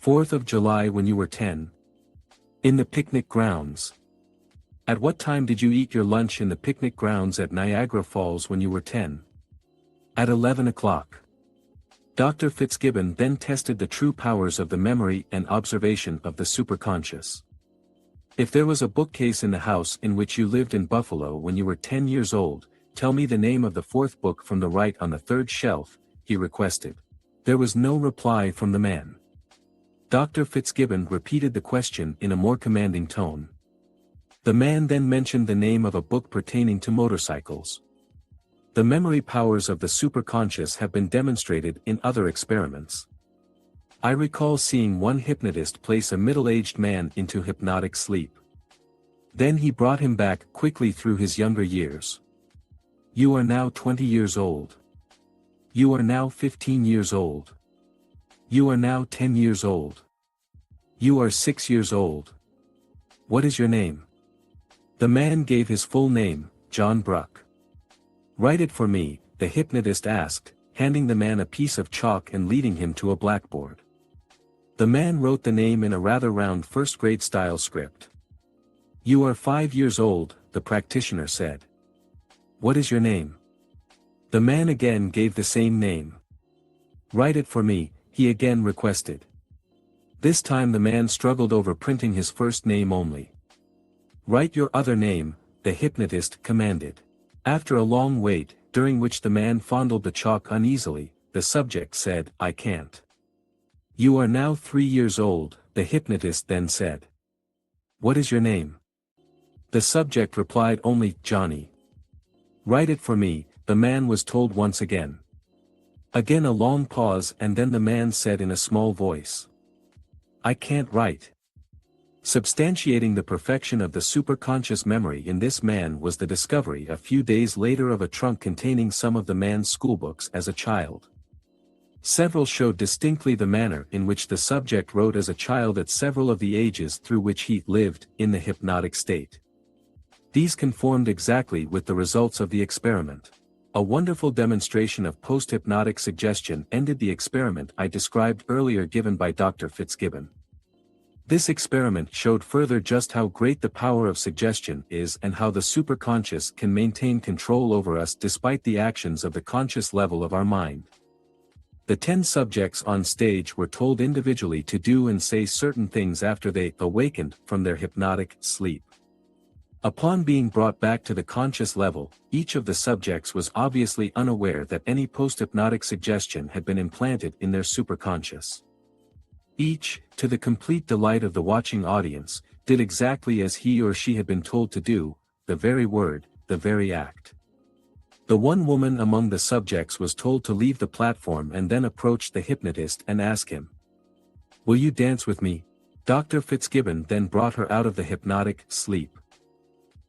4th of July when you were 10. In the picnic grounds. At what time did you eat your lunch in the picnic grounds at Niagara Falls when you were 10? At 11 o'clock. Dr. Fitzgibbon then tested the true powers of the memory and observation of the superconscious. If there was a bookcase in the house in which you lived in Buffalo when you were 10 years old, tell me the name of the fourth book from the right on the third shelf, he requested. There was no reply from the man. Dr. Fitzgibbon repeated the question in a more commanding tone. The man then mentioned the name of a book pertaining to motorcycles. The memory powers of the superconscious have been demonstrated in other experiments. I recall seeing one hypnotist place a middle-aged man into hypnotic sleep. Then he brought him back quickly through his younger years. You are now 20 years old. You are now 15 years old. You are now 10 years old. You are 6 years old. What is your name? The man gave his full name, John Bruck. Write it for me, the hypnotist asked, handing the man a piece of chalk and leading him to a blackboard. The man wrote the name in a rather round first-grade style script. You are 5 years old, the practitioner said. What is your name? The man again gave the same name. Write it for me, he again requested. This time the man struggled over printing his first name only. Write your other name, the hypnotist commanded. After a long wait, during which the man fondled the chalk uneasily, the subject said, I can't. You are now 3 years old, the hypnotist then said. What is your name? The subject replied only, Johnny. Write it for me, the man was told once again. Again a long pause and then the man said in a small voice. I can't write. Substantiating the perfection of the superconscious memory in this man was the discovery a few days later of a trunk containing some of the man's schoolbooks as a child. Several showed distinctly the manner in which the subject wrote as a child at several of the ages through which he lived in the hypnotic state. These conformed exactly with the results of the experiment. A wonderful demonstration of post-hypnotic suggestion ended the experiment I described earlier given by Dr. Fitzgibbon. This experiment showed further just how great the power of suggestion is and how the superconscious can maintain control over us despite the actions of the conscious level of our mind. The 10 subjects on stage were told individually to do and say certain things after they awakened from their hypnotic sleep. Upon being brought back to the conscious level, each of the subjects was obviously unaware that any post-hypnotic suggestion had been implanted in their superconscious. Each, to the complete delight of the watching audience, did exactly as he or she had been told to do, the very word, the very act. The one woman among the subjects was told to leave the platform and then approached the hypnotist and asked him, Will you dance with me? Dr. Fitzgibbon then brought her out of the hypnotic sleep.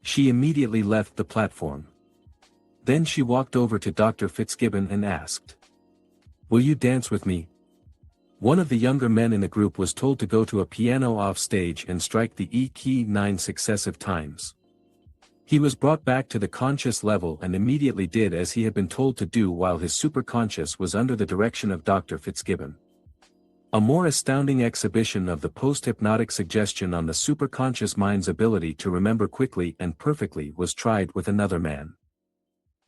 She immediately left the platform. Then she walked over to Dr. Fitzgibbon and asked, Will you dance with me? One of the younger men in the group was told to go to a piano off stage and strike the E key 9 successive times. He was brought back to the conscious level and immediately did as he had been told to do while his superconscious was under the direction of Dr. Fitzgibbon. A more astounding exhibition of the post-hypnotic suggestion on the superconscious mind's ability to remember quickly and perfectly was tried with another man.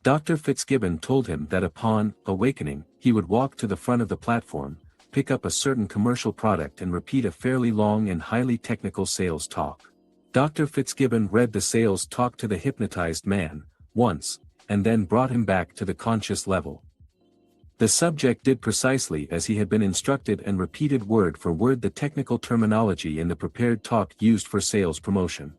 Dr. Fitzgibbon told him that upon awakening, he would walk to the front of the platform, pick up a certain commercial product and repeat a fairly long and highly technical sales talk. Dr. Fitzgibbon read the sales talk to the hypnotized man, once, and then brought him back to the conscious level. The subject did precisely as he had been instructed and repeated word for word the technical terminology in the prepared talk used for sales promotion.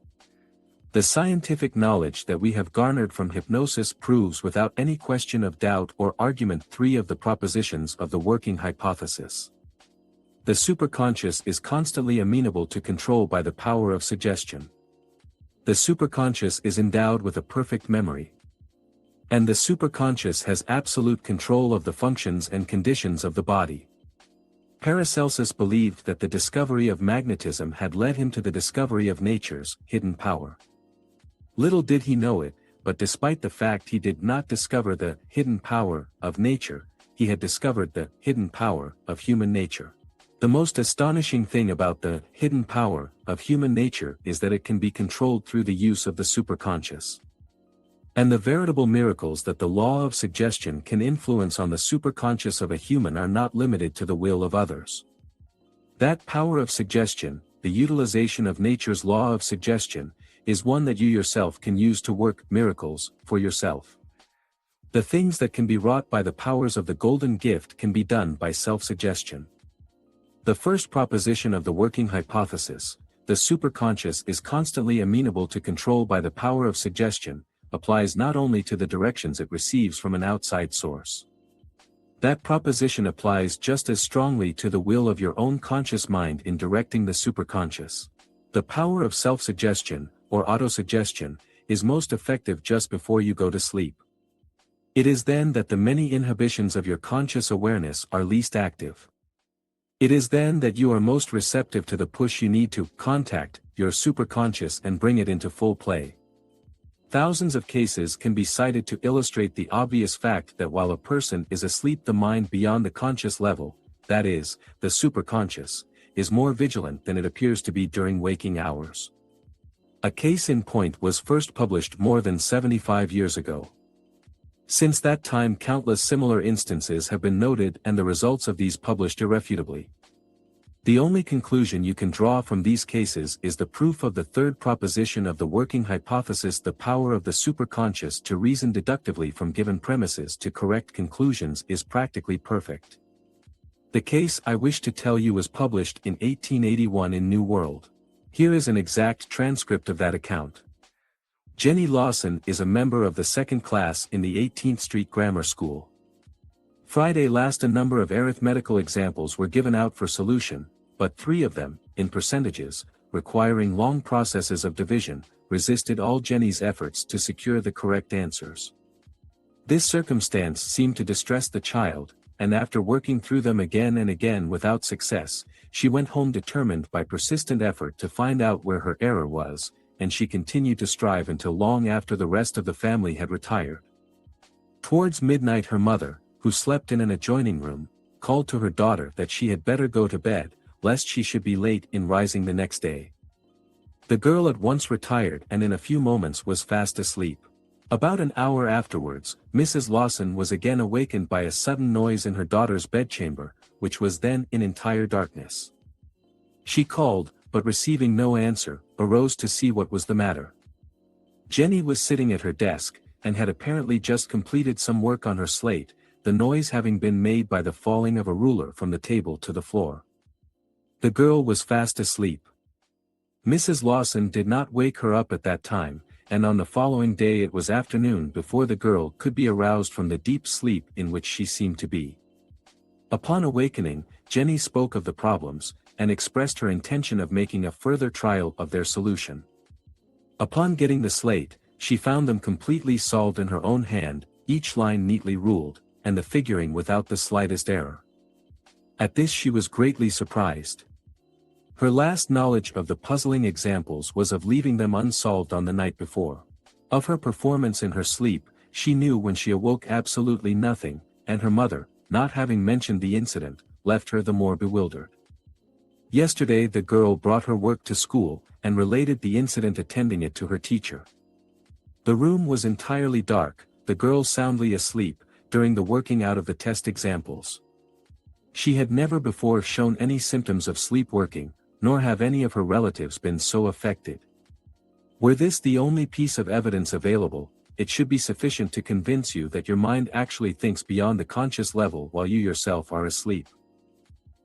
The scientific knowledge that we have garnered from hypnosis proves without any question of doubt or argument 3 of the propositions of the working hypothesis. The superconscious is constantly amenable to control by the power of suggestion. The superconscious is endowed with a perfect memory. And the superconscious has absolute control of the functions and conditions of the body. Paracelsus believed that the discovery of magnetism had led him to the discovery of nature's hidden power. Little did he know it, but despite the fact he did not discover the hidden power of nature, he had discovered the hidden power of human nature. The most astonishing thing about the hidden power of human nature is that it can be controlled through the use of the superconscious. And the veritable miracles that the law of suggestion can influence on the superconscious of a human are not limited to the will of others. That power of suggestion, the utilization of nature's law of suggestion, is one that you yourself can use to work miracles for yourself. The things that can be wrought by the powers of the golden gift can be done by self-suggestion. The first proposition of the working hypothesis, the superconscious is constantly amenable to control by the power of suggestion, applies not only to the directions it receives from an outside source. That proposition applies just as strongly to the will of your own conscious mind in directing the superconscious. The power of self-suggestion, or autosuggestion, is most effective just before you go to sleep. It is then that the many inhibitions of your conscious awareness are least active. It is then that you are most receptive to the push you need to contact your superconscious and bring it into full play. Thousands of cases can be cited to illustrate the obvious fact that while a person is asleep, the mind beyond the conscious level, that is, the superconscious, is more vigilant than it appears to be during waking hours. A case in point was first published more than 75 years ago. Since that time, countless similar instances have been noted and the results of these published irrefutably. The only conclusion you can draw from these cases is the proof of the third proposition of the working hypothesis: the power of the superconscious to reason deductively from given premises to correct conclusions is practically perfect. The case I wish to tell you was published in 1881 in New World. Here is an exact transcript of that account. Jenny Lawson is a member of the second class in the 18th Street Grammar School. Friday last, a number of arithmetical examples were given out for solution, but 3 of them, in percentages, requiring long processes of division, resisted all Jenny's efforts to secure the correct answers. This circumstance seemed to distress the child, and after working through them again and again without success, she went home determined by persistent effort to find out where her error was, and she continued to strive until long after the rest of the family had retired. Towards midnight, her mother, who slept in an adjoining room, called to her daughter that she had better go to bed, lest she should be late in rising the next day. The girl at once retired and in a few moments was fast asleep. About an hour afterwards, Mrs. Lawson was again awakened by a sudden noise in her daughter's bedchamber, which was then in entire darkness. She called, but receiving no answer, arose to see what was the matter. Jenny was sitting at her desk, and had apparently just completed some work on her slate, the noise having been made by the falling of a ruler from the table to the floor. The girl was fast asleep. Mrs. Lawson did not wake her up at that time, and on the following day it was afternoon before the girl could be aroused from the deep sleep in which she seemed to be. Upon awakening, Jenny spoke of the problems, and expressed her intention of making a further trial of their solution. Upon getting the slate, she found them completely solved in her own hand, each line neatly ruled, and the figuring without the slightest error. At this she was greatly surprised. Her last knowledge of the puzzling examples was of leaving them unsolved on the night before. Of her performance in her sleep, she knew when she awoke absolutely nothing, and her mother, not having mentioned the incident, left her the more bewildered. Yesterday the girl brought her work to school, and related the incident attending it to her teacher. The room was entirely dark, the girl soundly asleep, during the working out of the test examples. She had never before shown any symptoms of sleepwalking, nor have any of her relatives been so affected. Were this the only piece of evidence available, it should be sufficient to convince you that your mind actually thinks beyond the conscious level while you yourself are asleep.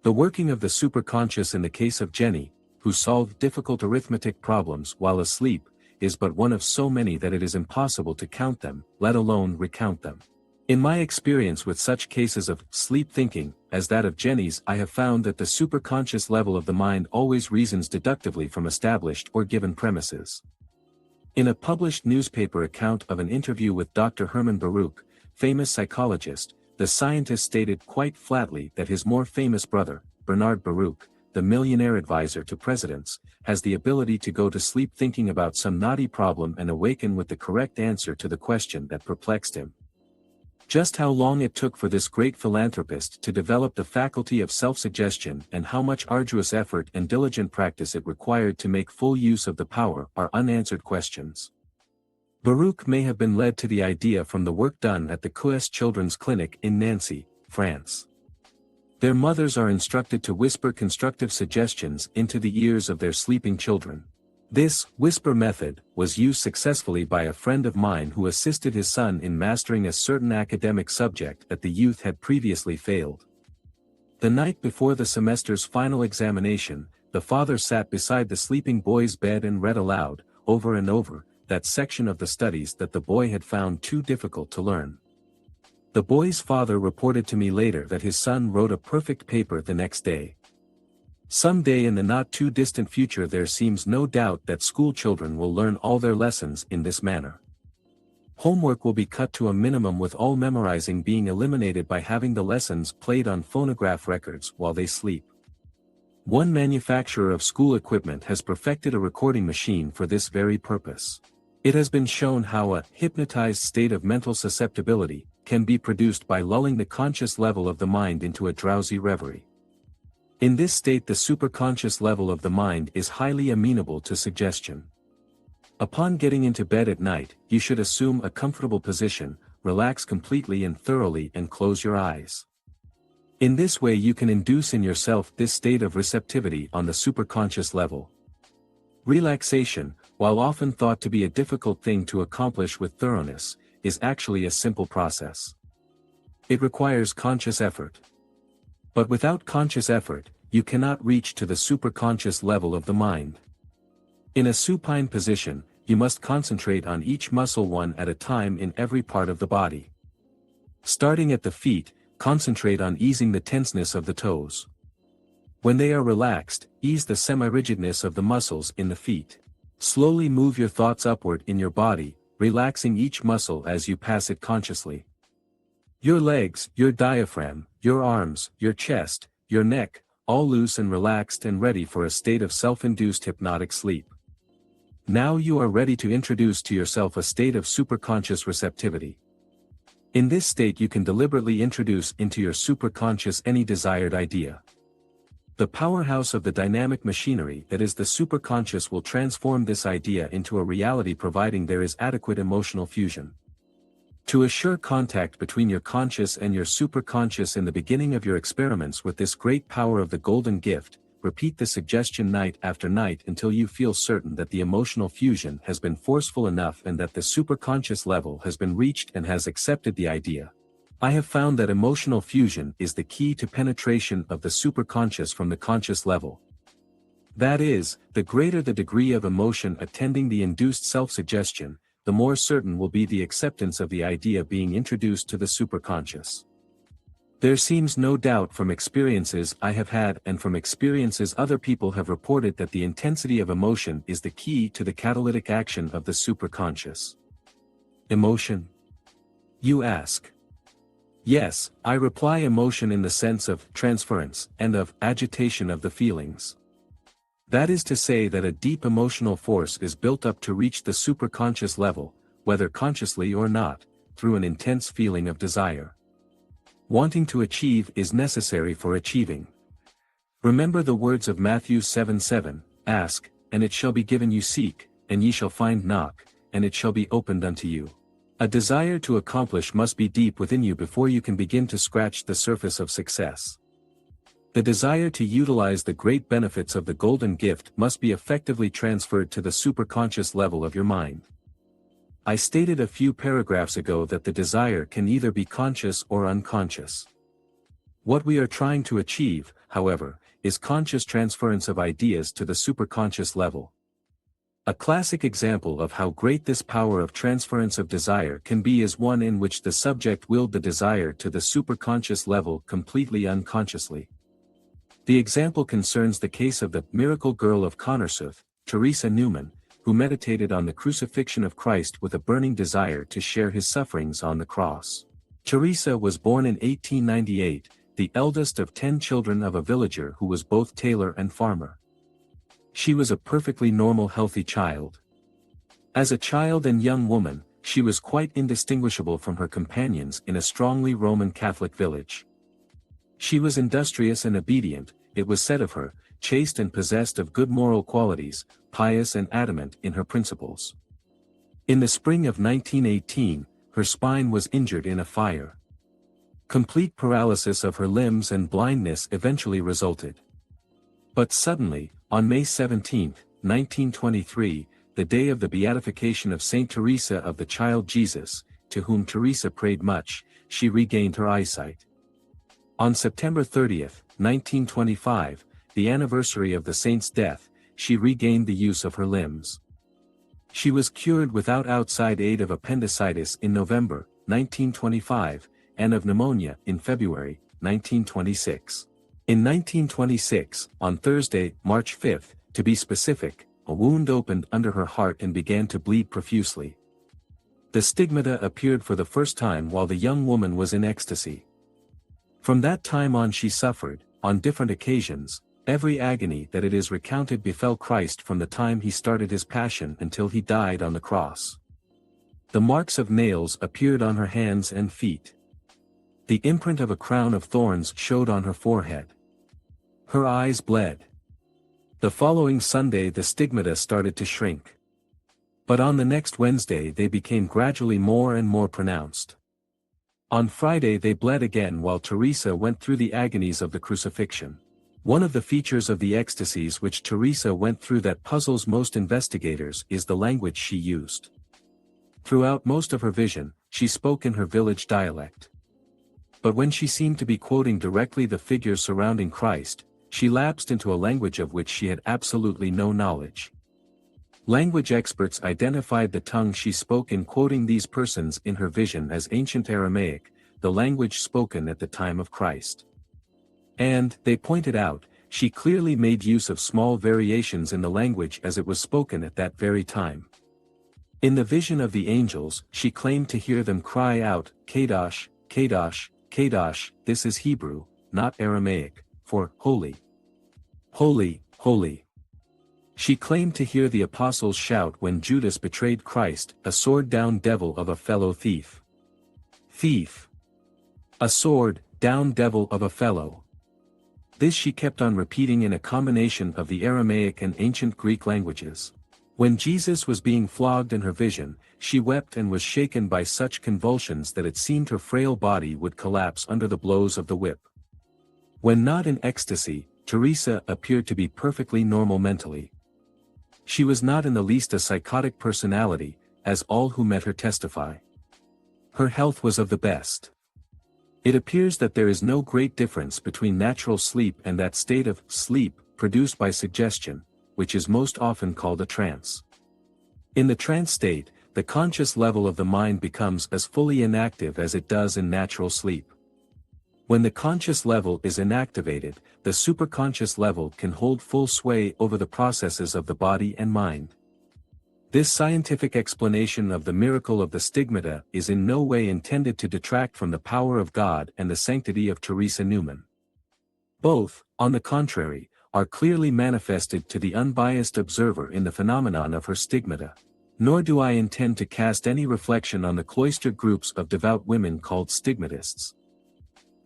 The working of the superconscious in the case of Jenny, who solved difficult arithmetic problems while asleep, is but one of so many that it is impossible to count them, let alone recount them. In my experience with such cases of sleep thinking, as that of Jenny's, I have found that the superconscious level of the mind always reasons deductively from established or given premises. In a published newspaper account of an interview with Dr. Herman Baruch, famous psychologist, the scientist stated quite flatly that his more famous brother, Bernard Baruch, the millionaire advisor to presidents, has the ability to go to sleep thinking about some knotty problem and awaken with the correct answer to the question that perplexed him. Just how long it took for this great philanthropist to develop the faculty of self-suggestion and how much arduous effort and diligent practice it required to make full use of the power are unanswered questions. Baruch may have been led to the idea from the work done at the Coes Children's Clinic in Nancy, France. Their mothers are instructed to whisper constructive suggestions into the ears of their sleeping children. This whisper method was used successfully by a friend of mine who assisted his son in mastering a certain academic subject that the youth had previously failed. The night before the semester's final examination, the father sat beside the sleeping boy's bed and read aloud, over and over, that section of the studies that the boy had found too difficult to learn. The boy's father reported to me later that his son wrote a perfect paper the next day. Someday in the not-too-distant future there seems no doubt that school children will learn all their lessons in this manner. Homework will be cut to a minimum with all memorizing being eliminated by having the lessons played on phonograph records while they sleep. One manufacturer of school equipment has perfected a recording machine for this very purpose. It has been shown how a hypnotized state of mental susceptibility can be produced by lulling the conscious level of the mind into a drowsy reverie. In this state the superconscious level of the mind is highly amenable to suggestion. Upon getting into bed at night, you should assume a comfortable position, relax completely and thoroughly and close your eyes. In this way you can induce in yourself this state of receptivity on the superconscious level. Relaxation, while often thought to be a difficult thing to accomplish with thoroughness, is actually a simple process. It requires conscious effort. But without conscious effort, you cannot reach to the superconscious level of the mind. In a supine position, you must concentrate on each muscle one at a time in every part of the body. Starting at the feet, concentrate on easing the tenseness of the toes. When they are relaxed, ease the semi-rigidness of the muscles in the feet. Slowly move your thoughts upward in your body, relaxing each muscle as you pass it consciously. Your legs, your diaphragm, your arms, your chest, your neck, all loose and relaxed and ready for a state of self-induced hypnotic sleep. Now you are ready to introduce to yourself a state of superconscious receptivity. In this state you can deliberately introduce into your superconscious any desired idea. The powerhouse of the dynamic machinery that is the superconscious will transform this idea into a reality providing there is adequate emotional fusion. To assure contact between your conscious and your superconscious in the beginning of your experiments with this great power of the golden gift, repeat the suggestion night after night until you feel certain that the emotional fusion has been forceful enough and that the superconscious level has been reached and has accepted the idea. I have found that emotional fusion is the key to penetration of the superconscious from the conscious level. That is, the greater the degree of emotion attending the induced self-suggestion, the more certain will be the acceptance of the idea being introduced to the superconscious. There seems no doubt from experiences I have had and from experiences other people have reported that the intensity of emotion is the key to the catalytic action of the superconscious. Emotion? You ask. Yes, I reply emotion in the sense of transference and of agitation of the feelings. That is to say that a deep emotional force is built up to reach the superconscious level, whether consciously or not, through an intense feeling of desire. Wanting to achieve is necessary for achieving. Remember the words of Matthew 7:7, "Ask, and it shall be given you; seek, and ye shall find; knock, and it shall be opened unto you." A desire to accomplish must be deep within you before you can begin to scratch the surface of success. The desire to utilize the great benefits of the golden gift must be effectively transferred to the superconscious level of your mind. I stated a few paragraphs ago that the desire can either be conscious or unconscious. What we are trying to achieve, however, is conscious transference of ideas to the superconscious level. A classic example of how great this power of transference of desire can be is one in which the subject willed the desire to the superconscious level completely unconsciously. The example concerns the case of the miracle girl of Connersouth, Teresa Newman, who meditated on the crucifixion of Christ with a burning desire to share his sufferings on the cross. Teresa was born in 1898, the eldest of 10 children of a villager who was both tailor and farmer. She was a perfectly normal healthy child. As a child and young woman, she was quite indistinguishable from her companions in a strongly Roman Catholic village. She was industrious and obedient, it was said of her, chaste and possessed of good moral qualities, pious and adamant in her principles. In the spring of 1918, her spine was injured in a fire. Complete paralysis of her limbs and blindness eventually resulted. But suddenly, on May 17, 1923, the day of the beatification of Saint Teresa of the Child Jesus, to whom Teresa prayed much, she regained her eyesight. On September 30, 1925, the anniversary of the saint's death, she regained the use of her limbs. She was cured without outside aid of appendicitis in November, 1925, and of pneumonia in February, 1926. In 1926, on Thursday, March 5, to be specific, a wound opened under her heart and began to bleed profusely. The stigmata appeared for the first time while the young woman was in ecstasy. From that time on she suffered, on different occasions, every agony that it is recounted befell Christ from the time he started his passion until he died on the cross. The marks of nails appeared on her hands and feet. The imprint of a crown of thorns showed on her forehead. Her eyes bled. The following Sunday the stigmata started to shrink. But on the next Wednesday they became gradually more and more pronounced. On Friday they bled again while Teresa went through the agonies of the crucifixion. One of the features of the ecstasies which Teresa went through that puzzles most investigators is the language she used. Throughout most of her vision, she spoke in her village dialect. But when she seemed to be quoting directly the figures surrounding Christ, she lapsed into a language of which she had absolutely no knowledge. Language experts identified the tongue she spoke in quoting these persons in her vision as ancient Aramaic, the language spoken at the time of Christ. And, they pointed out, she clearly made use of small variations in the language as it was spoken at that very time. In the vision of the angels, she claimed to hear them cry out, Kadosh, Kadosh, Kadosh, this is Hebrew, not Aramaic, for holy. Holy, holy. She claimed to hear the apostles shout when Judas betrayed Christ, a sword-down devil of a fellow thief. Thief. A sword-down devil of a fellow. This she kept on repeating in a combination of the Aramaic and ancient Greek languages. When Jesus was being flogged in her vision, she wept and was shaken by such convulsions that it seemed her frail body would collapse under the blows of the whip. When not in ecstasy, Teresa appeared to be perfectly normal mentally. She was not in the least a psychotic personality, as all who met her testify. Her health was of the best. It appears that there is no great difference between natural sleep and that state of sleep produced by suggestion, which is most often called a trance. In the trance state, the conscious level of the mind becomes as fully inactive as it does in natural sleep. When the conscious level is inactivated, the superconscious level can hold full sway over the processes of the body and mind. This scientific explanation of the miracle of the stigmata is in no way intended to detract from the power of God and the sanctity of Teresa Newman. Both, on the contrary, are clearly manifested to the unbiased observer in the phenomenon of her stigmata. Nor do I intend to cast any reflection on the cloistered groups of devout women called stigmatists.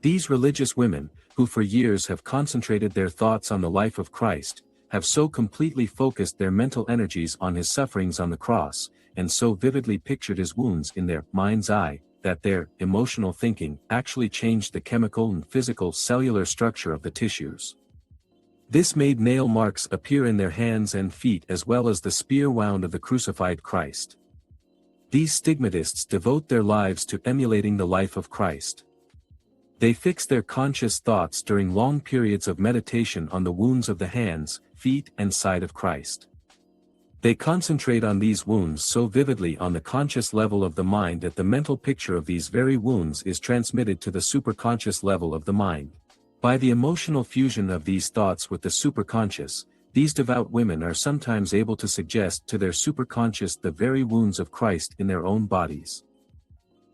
These religious women, who for years have concentrated their thoughts on the life of Christ, have so completely focused their mental energies on his sufferings on the cross, and so vividly pictured his wounds in their mind's eye, that their emotional thinking actually changed the chemical and physical cellular structure of the tissues. This made nail marks appear in their hands and feet as well as the spear wound of the crucified Christ. These stigmatists devote their lives to emulating the life of Christ. They fix their conscious thoughts during long periods of meditation on the wounds of the hands, feet and side of Christ. They concentrate on these wounds so vividly on the conscious level of the mind that the mental picture of these very wounds is transmitted to the superconscious level of the mind. By the emotional fusion of these thoughts with the superconscious, these devout women are sometimes able to suggest to their superconscious the very wounds of Christ in their own bodies.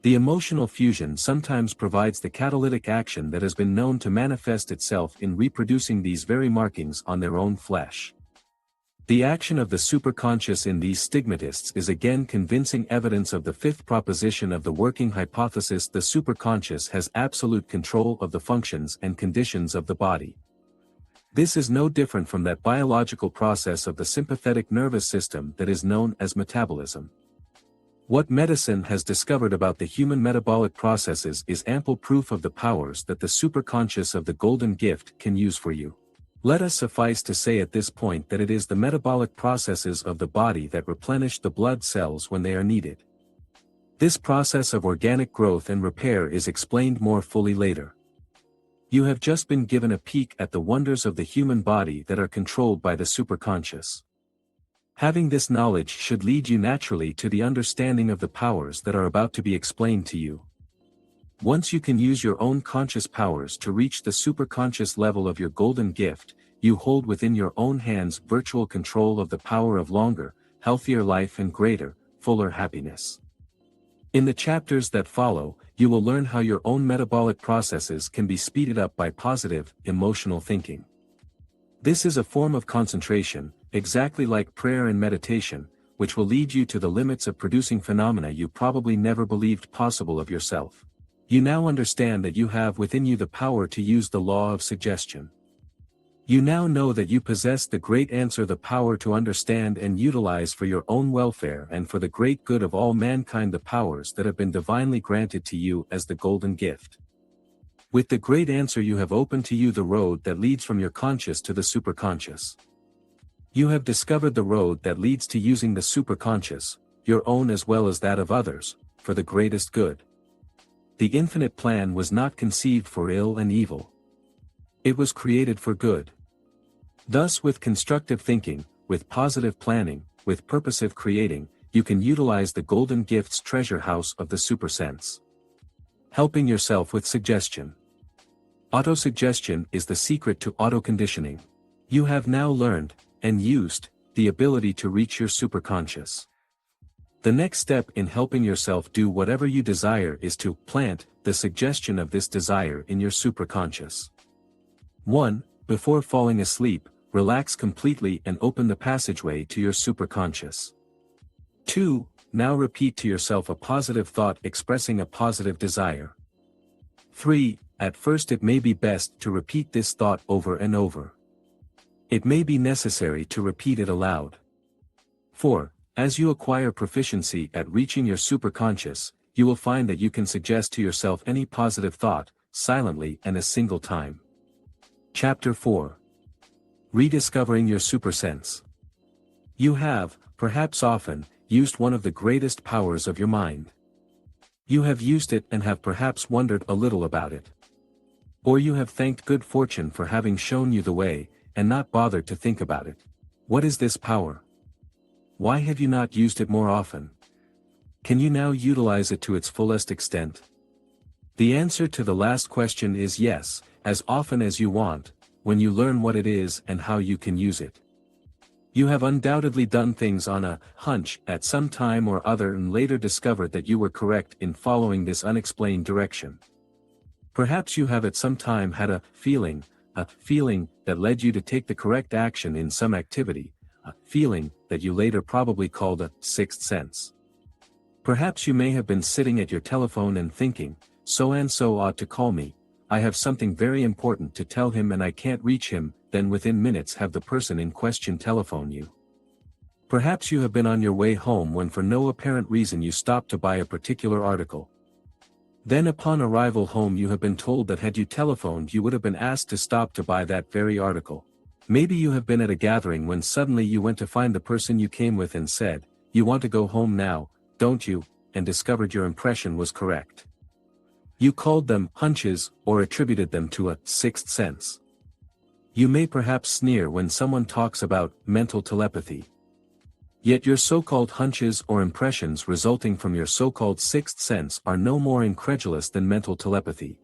The emotional fusion sometimes provides the catalytic action that has been known to manifest itself in reproducing these very markings on their own flesh. The action of the superconscious in these stigmatists is again convincing evidence of the fifth proposition of the working hypothesis: the superconscious has absolute control of the functions and conditions of the body. This is no different from that biological process of the sympathetic nervous system that is known as metabolism. What medicine has discovered about the human metabolic processes is ample proof of the powers that the superconscious of the golden gift can use for you. Let us suffice to say at this point that it is the metabolic processes of the body that replenish the blood cells when they are needed. This process of organic growth and repair is explained more fully later. You have just been given a peek at the wonders of the human body that are controlled by the superconscious. Having this knowledge should lead you naturally to the understanding of the powers that are about to be explained to you. Once you can use your own conscious powers to reach the superconscious level of your golden gift, you hold within your own hands virtual control of the power of longer, healthier life and greater, fuller happiness. In the chapters that follow, you will learn how your own metabolic processes can be speeded up by positive, emotional thinking. This is a form of concentration, exactly like prayer and meditation, which will lead you to the limits of producing phenomena you probably never believed possible of yourself. You now understand that you have within you the power to use the law of suggestion. You now know that you possess the great answer, the power to understand and utilize for your own welfare and for the great good of all mankind the powers that have been divinely granted to you as the golden gift. With the great answer you have opened to you the road that leads from your conscious to the superconscious. You have discovered the road that leads to using the superconscious, your own as well as that of others, for the greatest good. The infinite plan was not conceived for ill and evil. It was created for good. Thus, with constructive thinking, with positive planning, with purposive creating, you can utilize the golden gift's treasure house of the supersense. Helping yourself with suggestion. Autosuggestion is the secret to auto-conditioning. You have now learned, and used, the ability to reach your superconscious. The next step in helping yourself do whatever you desire is to plant the suggestion of this desire in your superconscious. 1. Before falling asleep, relax completely and open the passageway to your superconscious. 2. Now repeat to yourself a positive thought expressing a positive desire. 3. At first it may be best to repeat this thought over and over. It may be necessary to repeat it aloud. 4. As you acquire proficiency at reaching your superconscious, you will find that you can suggest to yourself any positive thought, silently and a single time. Chapter 4. Rediscovering your supersense. You have, perhaps often, used one of the greatest powers of your mind. You have used it and have perhaps wondered a little about it. Or you have thanked good fortune for having shown you the way, and not bothered to think about it. What is this power? Why have you not used it more often? Can you now utilize it to its fullest extent? The answer to the last question is yes, as often as you want, when you learn what it is and how you can use it. You have undoubtedly done things on a hunch at some time or other and later discovered that you were correct in following this unexplained direction. Perhaps you have at some time had a feeling that led you to take the correct action in some activity, a feeling that you later probably called a sixth sense. Perhaps you may have been sitting at your telephone and thinking, so-and-so ought to call me, I have something very important to tell him and I can't reach him, then within minutes have the person in question telephone you. Perhaps you have been on your way home when for no apparent reason you stopped to buy a particular article. Then upon arrival home you have been told that had you telephoned you would have been asked to stop to buy that very article. Maybe you have been at a gathering when suddenly you went to find the person you came with and said, "You want to go home now, don't you?" and discovered your impression was correct. You called them hunches or attributed them to a sixth sense. You may perhaps sneer when someone talks about mental telepathy. Yet your so-called hunches or impressions resulting from your so-called sixth sense are no more incredulous than mental telepathy.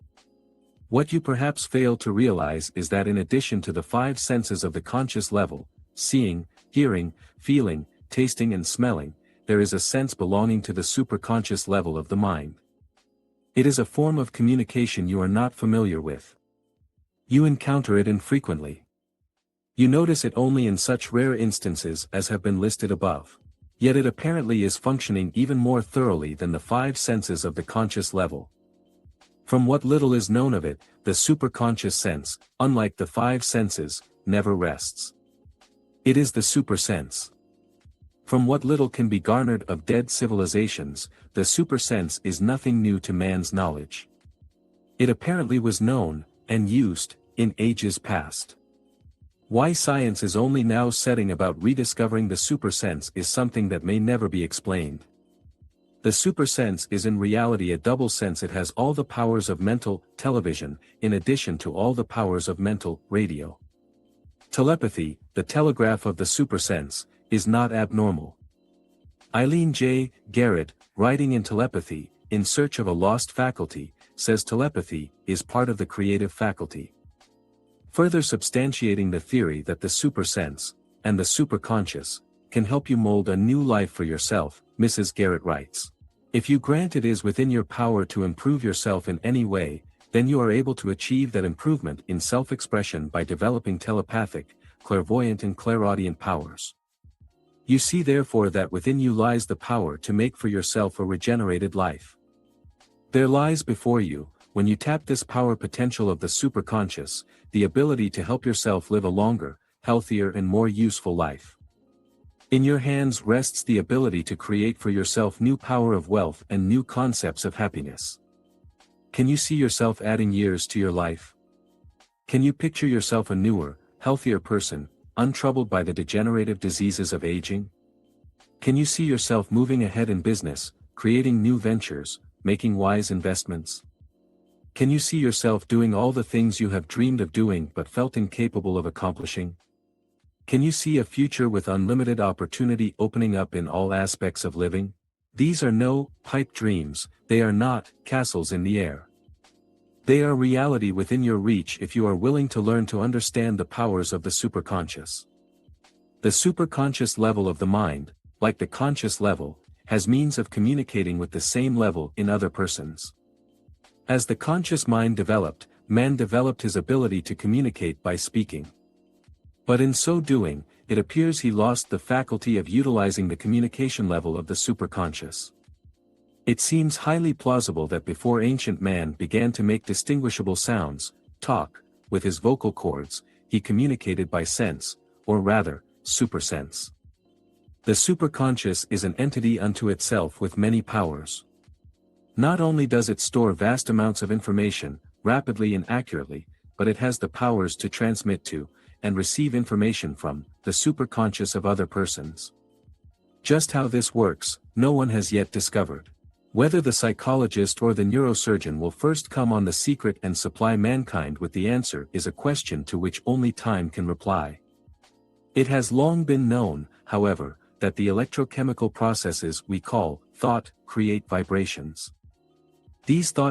What you perhaps fail to realize is that in addition to the five senses of the conscious level, seeing, hearing, feeling, tasting and smelling, there is a sense belonging to the superconscious level of the mind. It is a form of communication you are not familiar with. You encounter it infrequently. You notice it only in such rare instances as have been listed above. Yet it apparently is functioning even more thoroughly than the five senses of the conscious level. From what little is known of it, the superconscious sense, unlike the five senses, never rests. It is the supersense. From what little can be garnered of dead civilizations, the supersense is nothing new to man's knowledge. It apparently was known, and used, in ages past. Why science is only now setting about rediscovering the supersense is something that may never be explained. The supersense is in reality a double sense. It has all the powers of mental, television, in addition to all the powers of mental, radio. Telepathy, the telegraph of the supersense, is not abnormal. Eileen J. Garrett, writing in Telepathy, In Search of a Lost Faculty, says telepathy is part of the creative faculty. Further substantiating the theory that the supersense, and the superconscious, can help you mold a new life for yourself, Mrs. Garrett writes. If you grant it is within your power to improve yourself in any way, then you are able to achieve that improvement in self-expression by developing telepathic, clairvoyant and clairaudient powers. You see therefore that within you lies the power to make for yourself a regenerated life. There lies before you, when you tap this power potential of the superconscious, the ability to help yourself live a longer, healthier and more useful life. In your hands rests the ability to create for yourself new power of wealth and new concepts of happiness. Can you see yourself adding years to your life? Can you picture yourself a newer, healthier person, untroubled by the degenerative diseases of aging? Can you see yourself moving ahead in business, creating new ventures, making wise investments? Can you see yourself doing all the things you have dreamed of doing but felt incapable of accomplishing? Can you see a future with unlimited opportunity opening up in all aspects of living? These are no pipe dreams, they are not castles in the air. They are reality within your reach if you are willing to learn to understand the powers of the superconscious. The superconscious level of the mind, like the conscious level, has means of communicating with the same level in other persons. As the conscious mind developed, man developed his ability to communicate by speaking. But in so doing, it appears he lost the faculty of utilizing the communication level of the superconscious. It seems highly plausible that before ancient man began to make distinguishable sounds, talk, with his vocal cords, he communicated by sense, or rather, supersense. The superconscious is an entity unto itself with many powers. Not only does it store vast amounts of information, rapidly and accurately, but it has the powers to transmit to, and receive information from, the superconscious of other persons. Just how this works, no one has yet discovered. Whether the psychologist or the neurosurgeon will first come on the secret and supply mankind with the answer is a question to which only time can reply. It has long been known, however, that the electrochemical processes we call thought create vibrations. These thought